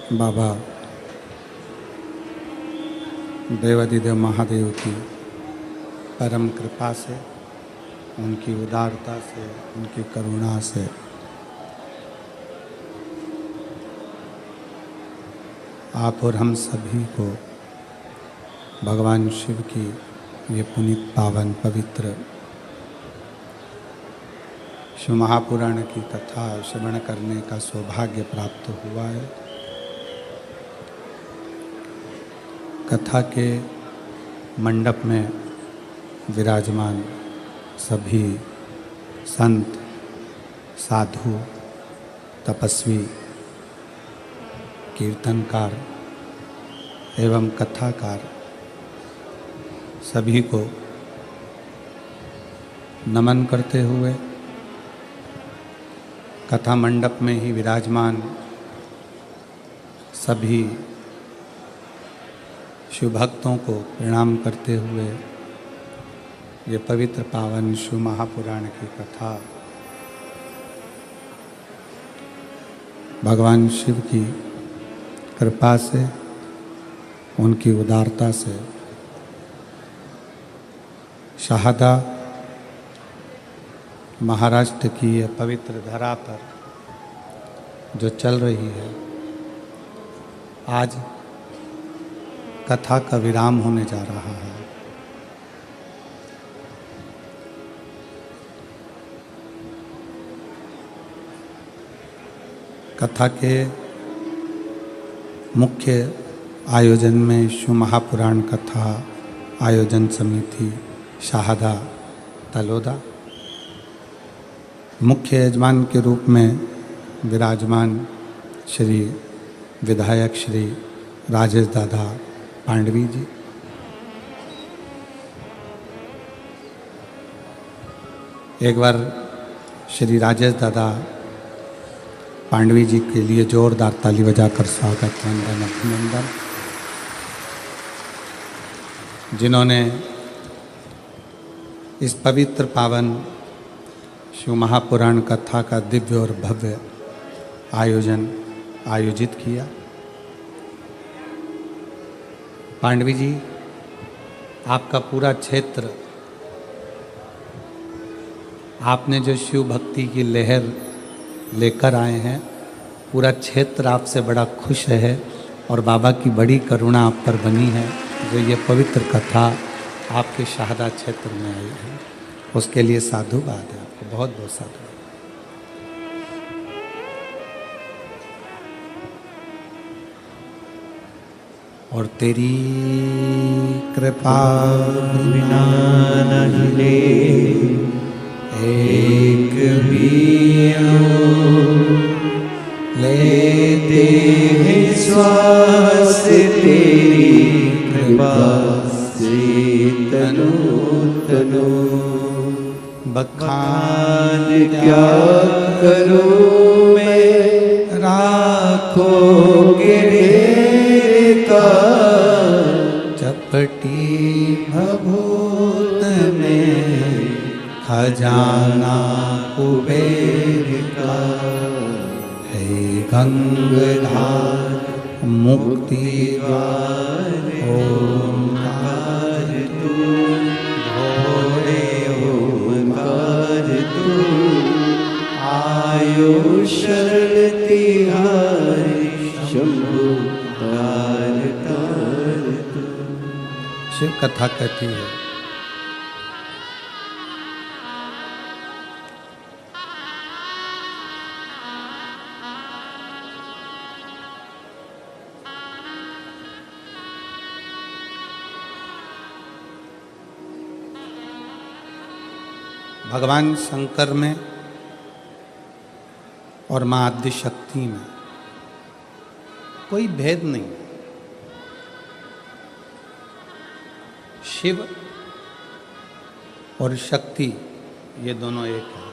बाबा देवाधिदेव महादेव की परम कृपा से, उनकी उदारता से, उनकी करुणा से आप और हम सभी को भगवान शिव की ये पुनीत पावन पवित्र शिव महापुराण की कथा श्रवण करने का सौभाग्य प्राप्त हुआ है। कथा के मंडप में विराजमान सभी संत, साधु, तपस्वी, कीर्तनकार एवं कथाकार सभी को नमन करते हुए कथा मंडप में ही विराजमान सभी शिव भक्तों को प्रणाम करते हुए ये पवित्र पावन शिव महापुराण की कथा भगवान शिव की कृपा से, उनकी उदारता से शाहदा महाराष्ट्र की यह पवित्र धरा पर जो चल रही है, आज कथा का विराम होने जा रहा है। कथा के मुख्य आयोजन में शिव महापुराण कथा आयोजन समिति शाहदा तलोदा, मुख्य यजमान के रूप में विराजमान श्री विधायक श्री राजेश दादा पांडवी जी, एक बार श्री राजेश दादा पांडवी जी के लिए जोरदार ताली बजाकर स्वागत, वंदन, अभिनंदन। जिन्होंने इस पवित्र पावन शिव महापुराण कथा का दिव्य और भव्य आयोजित किया। पांडवी जी, आपका पूरा क्षेत्र, आपने जो शिव भक्ति की लहर लेकर आए हैं, पूरा क्षेत्र आपसे बड़ा खुश है और बाबा की बड़ी करुणा आप पर बनी है जो ये पवित्र कथा आपके शाहदा क्षेत्र में आई है। उसके लिए साधुवाद है, आपको बहुत बहुत साधुवाद। और तेरी कृपा बिना नहीं ले एक भी लेते हैं श्वास, तेरी कृपा से तनु तनु बखान क्या करूं मैं राखों के ढेर का, चपटी भभूत में खजाना कुबेर का, हे गंगाधार मुक्ति द्वार ओंकार तू भोले ओंकार तू, आयो शरण तिहारी शंभु तार तार तू। शिव कथा कहती है, भगवान शंकर में और माँ आद्य शक्ति में कोई भेद नहीं। शिव और शक्ति ये दोनों एक हैं।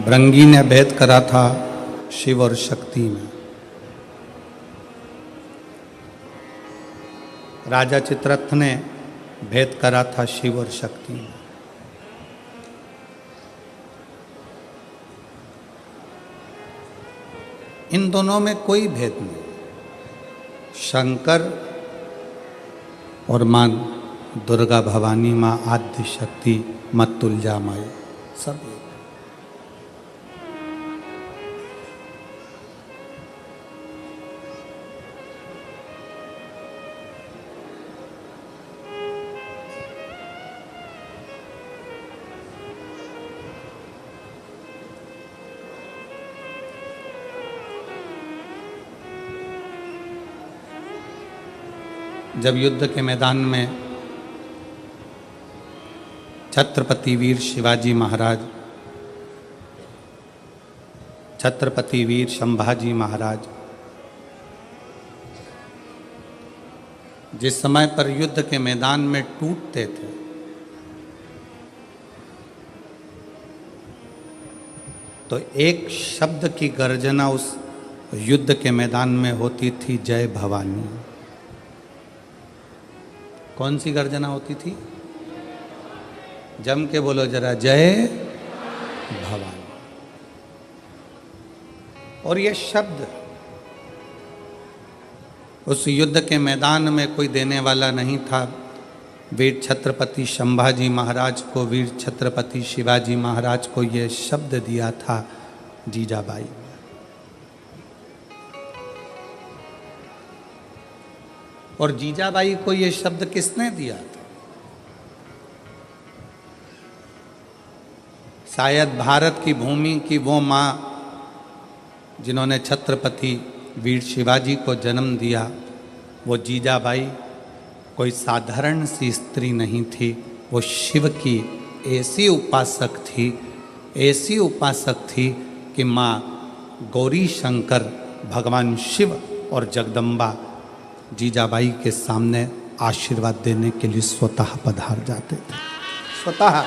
भृंगी ने भेद करा था शिव और शक्ति में। राजा चित्ररथ ने भेद करा था शिव और शक्ति में। इन दोनों में कोई भेद नहीं। शंकर और माँ दुर्गा भवानी, माँ आद्य शक्ति, माँ तुलजा माई, सब एक। जब युद्ध के मैदान में छत्रपति वीर शिवाजी महाराज, छत्रपति वीर संभाजी महाराज जिस समय पर युद्ध के मैदान में टूटते थे, तो एक शब्द की गर्जना उस युद्ध के मैदान में होती थी, जय भवानी। कौन सी गर्जना होती थी? जम के बोलो जरा, जय भवानी। और ये शब्द उस युद्ध के मैदान में कोई देने वाला नहीं था। वीर छत्रपति संभाजी महाराज को, वीर छत्रपति शिवाजी महाराज को ये शब्द दिया था जीजाबाई। और जीजाबाई को ये शब्द किसने दिया था? शायद भारत की भूमि की वो माँ जिन्होंने छत्रपति वीर शिवाजी को जन्म दिया, वो जीजाबाई कोई साधारण सी स्त्री नहीं थी। वो शिव की ऐसी उपासक थी, ऐसी उपासक थी कि माँ गौरी शंकर, भगवान शिव और जगदम्बा जीजाबाई के सामने आशीर्वाद देने के लिए स्वतः पधार जाते थे। स्वतः।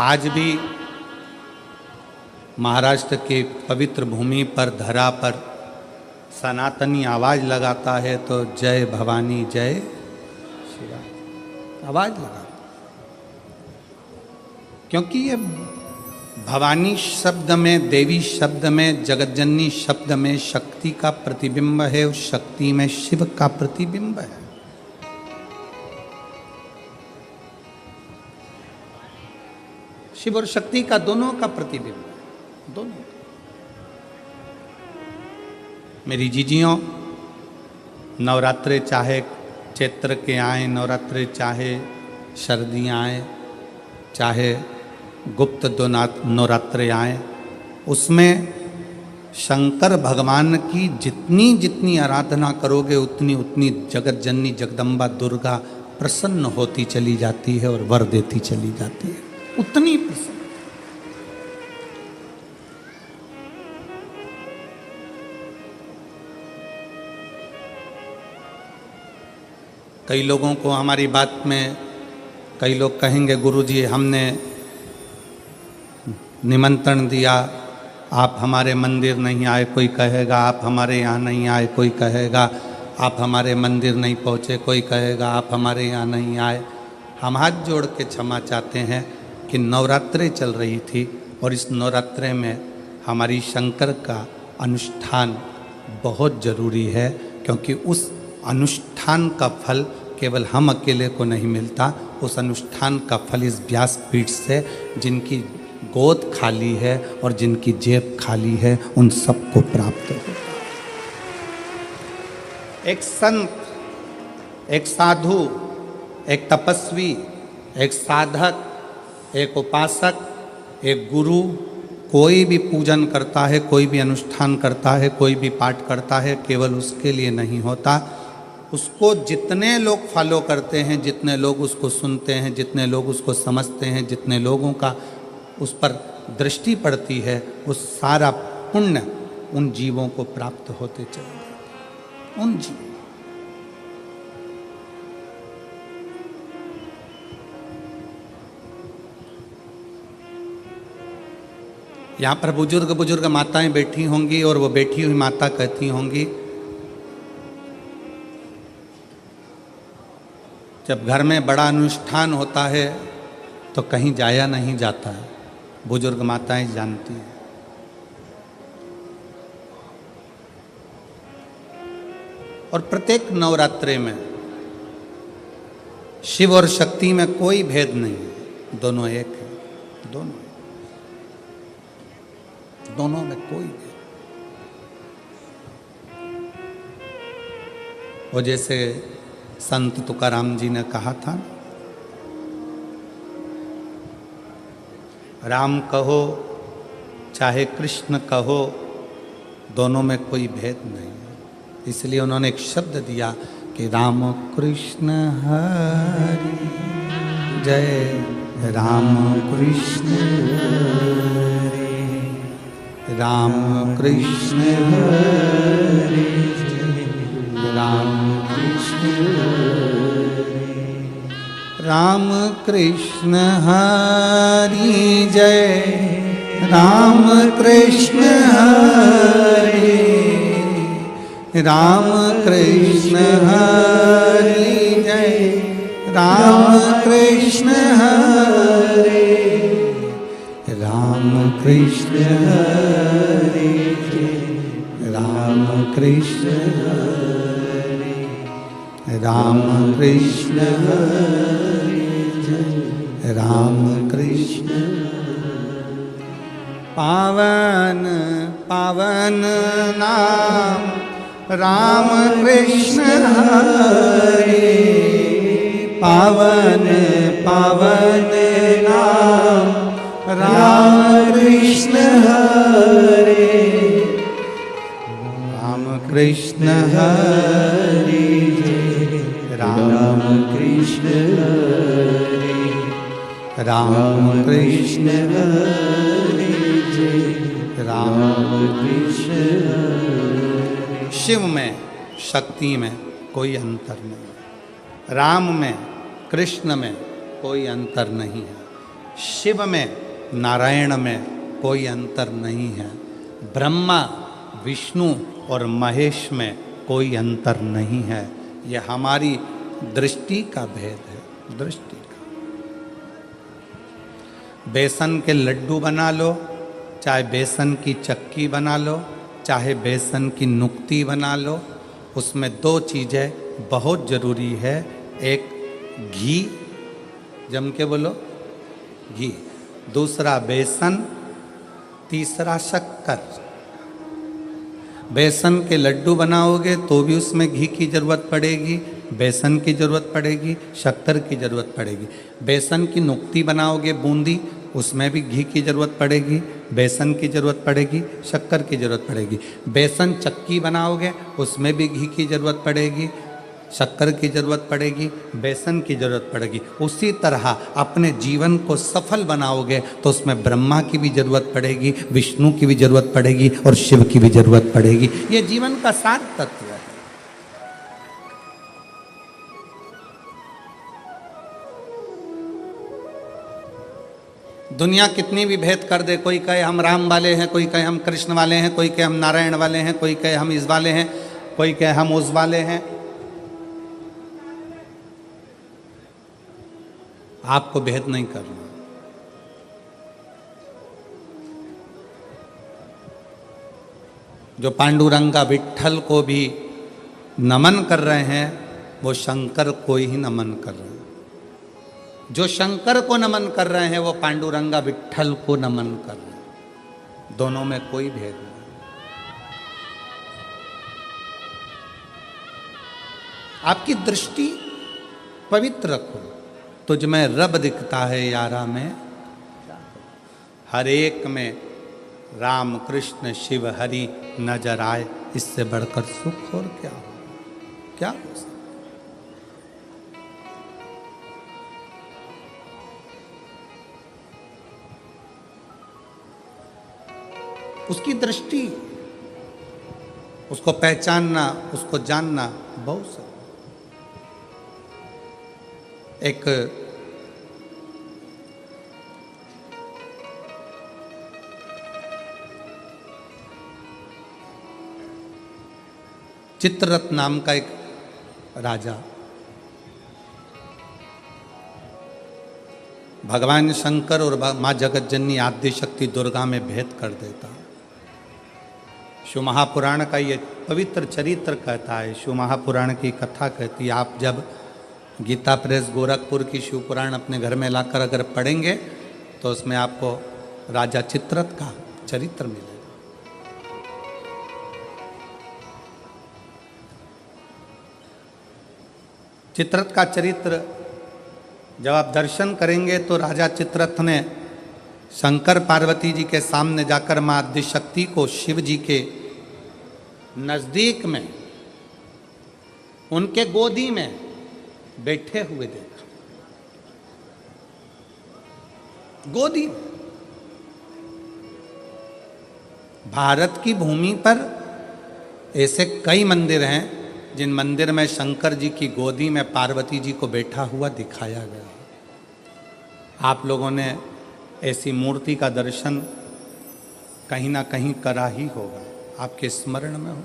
आज भी महाराष्ट्र के पवित्र भूमि पर, धरा पर सनातनी आवाज लगाता है तो जय भवानी, जय शिवा आवाज लगा। क्योंकि ये भवानी शब्द में, देवी शब्द में, जगतजननी शब्द में शक्ति का प्रतिबिंब है, उस शक्ति में शिव का प्रतिबिंब है। शिव और शक्ति का दोनों का प्रतिबिंब है, दोनों। मेरी जीजियों, नवरात्रे चाहे चैत्र के आए, नवरात्रे चाहे सर्दियाँ आए, चाहे गुप्त दो नवरात्रे आए, उसमें शंकर भगवान की जितनी जितनी आराधना करोगे उतनी उतनी जगत जननी जगदम्बा दुर्गा प्रसन्न होती चली जाती है और वर देती चली जाती है, उतनी प्रसन्न। कई लोगों को हमारी बात में, कई लोग कहेंगे गुरुजी हमने निमंत्रण दिया, आप हमारे मंदिर नहीं आए, कोई कहेगा आप हमारे यहाँ नहीं आए, कोई कहेगा आप हमारे मंदिर नहीं पहुँचे, कोई कहेगा आप हमारे यहाँ नहीं आए। हम हाथ जोड़ के क्षमा चाहते हैं कि नवरात्रे चल रही थी और इस नवरात्रे में हमारी शंकर का अनुष्ठान बहुत ज़रूरी है, क्योंकि उस अनुष्ठान का फल केवल हम अकेले को नहीं मिलता। उस अनुष्ठान का फल इस व्यासपीठ से जिनकी गोद खाली है और जिनकी जेब खाली है उन सबको प्राप्त होता है। एक संत, एक साधु, एक तपस्वी, एक साधक, एक उपासक, एक गुरु कोई भी पूजन करता है, कोई भी अनुष्ठान करता है, कोई भी पाठ करता है, केवल उसके लिए नहीं होता। उसको जितने लोग फॉलो करते हैं, जितने लोग उसको सुनते हैं, जितने लोग उसको समझते हैं, जितने लोगों का उस पर दृष्टि पड़ती है, वो सारा पुण्य उन जीवों को प्राप्त होते चले जाते, उन जीवों। यहाँ पर बुजुर्ग बुजुर्ग माताएं बैठी होंगी और वो बैठी हुई माता कहती होंगी जब घर में बड़ा अनुष्ठान होता है तो कहीं जाया नहीं जाता है, बुजुर्ग माताएं जानती हैं। और प्रत्येक नवरात्रे में शिव और शक्ति में कोई भेद नहीं है, दोनों एक है, दोनों में कोई भेद। वो जैसे संत तुकाराम जी ने कहा था, राम कहो चाहे कृष्ण कहो, दोनों में कोई भेद नहीं है। इसलिए उन्होंने एक शब्द दिया कि राम कृष्ण हरि जय, राम कृष्ण हरि, राम कृष्ण हरि जय, राम कृष्ण हरि, राम कृष्ण हरि जय, राम कृष्ण हरि, राम कृष्ण हरि जय, राम कृष्ण हरि, राम कृष्ण हरि जय, राम कृष्ण हरि, राम कृष्ण हरि जय, राम कृष्ण। पावन पावन नाम राम कृष्ण हरि, पावन पावन नाम राम कृष्ण हरि, राम कृष्ण हरि जय, राम कृष्ण हरि, राम कृष्ण हरि जय, राम कृष्ण हरि। शिव में शक्ति में कोई अंतर नहीं, राम में कृष्ण में कोई अंतर नहीं है, शिव में नारायण में कोई अंतर नहीं है, ब्रह्मा विष्णु और महेश में कोई अंतर नहीं है। यह हमारी दृष्टि का भेद है, दृष्टि का। बेसन के लड्डू बना लो, चाहे बेसन की चक्की बना लो, चाहे बेसन की नुक्ती बना लो, उसमें दो चीज़ें बहुत ज़रूरी है। एक घी, जम के बोलो घी, दूसरा बेसन, तीसरा शक्कर। बेसन के लड्डू बनाओगे तो भी उसमें घी की ज़रूरत पड़ेगी, बेसन की ज़रूरत पड़ेगी, शक्कर की ज़रूरत पड़ेगी। बेसन की नुक्ती बनाओगे बूंदी, उसमें भी घी की ज़रूरत पड़ेगी, बेसन की ज़रूरत पड़ेगी, शक्कर की ज़रूरत पड़ेगी। बेसन चक्की बनाओगे उसमें भी घी की ज़रूरत पड़ेगी, शक्कर की ज़रूरत पड़ेगी, बेसन की ज़रूरत पड़ेगी। उसी तरह अपने जीवन को सफल बनाओगे तो उसमें ब्रह्मा की भी ज़रूरत पड़ेगी, विष्णु की भी ज़रूरत पड़ेगी और शिव की भी ज़रूरत पड़ेगी। ये जीवन का सार तत्व है। दुनिया कितनी भी भेद कर दे, कोई कहे हम राम वाले हैं, कोई कहे हम कृष्ण वाले हैं, कोई कहे हम नारायण वाले हैं, कोई कहे हम इस वाले हैं, कोई कहे हम उस वाले हैं, आपको भेद नहीं करना। जो पांडुरंगा विट्ठल को भी नमन कर रहे हैं वो शंकर को ही नमन कर रहे हैं। जो शंकर को नमन कर रहे हैं वो पांडुरंगा विट्ठल को नमन कर रहे हैं। दोनों में कोई भेद नहीं। आपकी दृष्टि पवित्र रखो, तुझ में रब दिखता है यारा में, हर एक में राम कृष्ण शिव हरि नजर आए, इससे बढ़कर सुख और क्या हो, क्या हो सकता। उसकी दृष्टि, उसको पहचानना, उसको जानना बहुत सा। एक चित्ररथ नाम का एक राजा, भगवान शंकर और माँ जगत जननी आद्य शक्ति दुर्गा में भेद कर देता। शिव महापुराण का ये पवित्र चरित्र कहता है, शिव महापुराण की कथा कहती है। आप जब गीता प्रेस गोरखपुर की शिव पुराण अपने घर में लाकर अगर पढ़ेंगे तो उसमें आपको राजा चित्ररथ का चरित्र मिलेगा। चित्ररथ का चरित्र जब आप दर्शन करेंगे तो राजा चित्ररथ ने शंकर पार्वती जी के सामने जाकर माँ आदिशक्ति को शिव जी के नजदीक में उनके गोदी में बैठे हुए देखा। गोदी में। भारत की भूमि पर ऐसे कई मंदिर हैं जिन मंदिर में शंकर जी की गोदी में पार्वती जी को बैठा हुआ दिखाया गया। आप लोगों ने ऐसी मूर्ति का दर्शन कहीं ना कहीं करा ही होगा, आपके स्मरण में हो।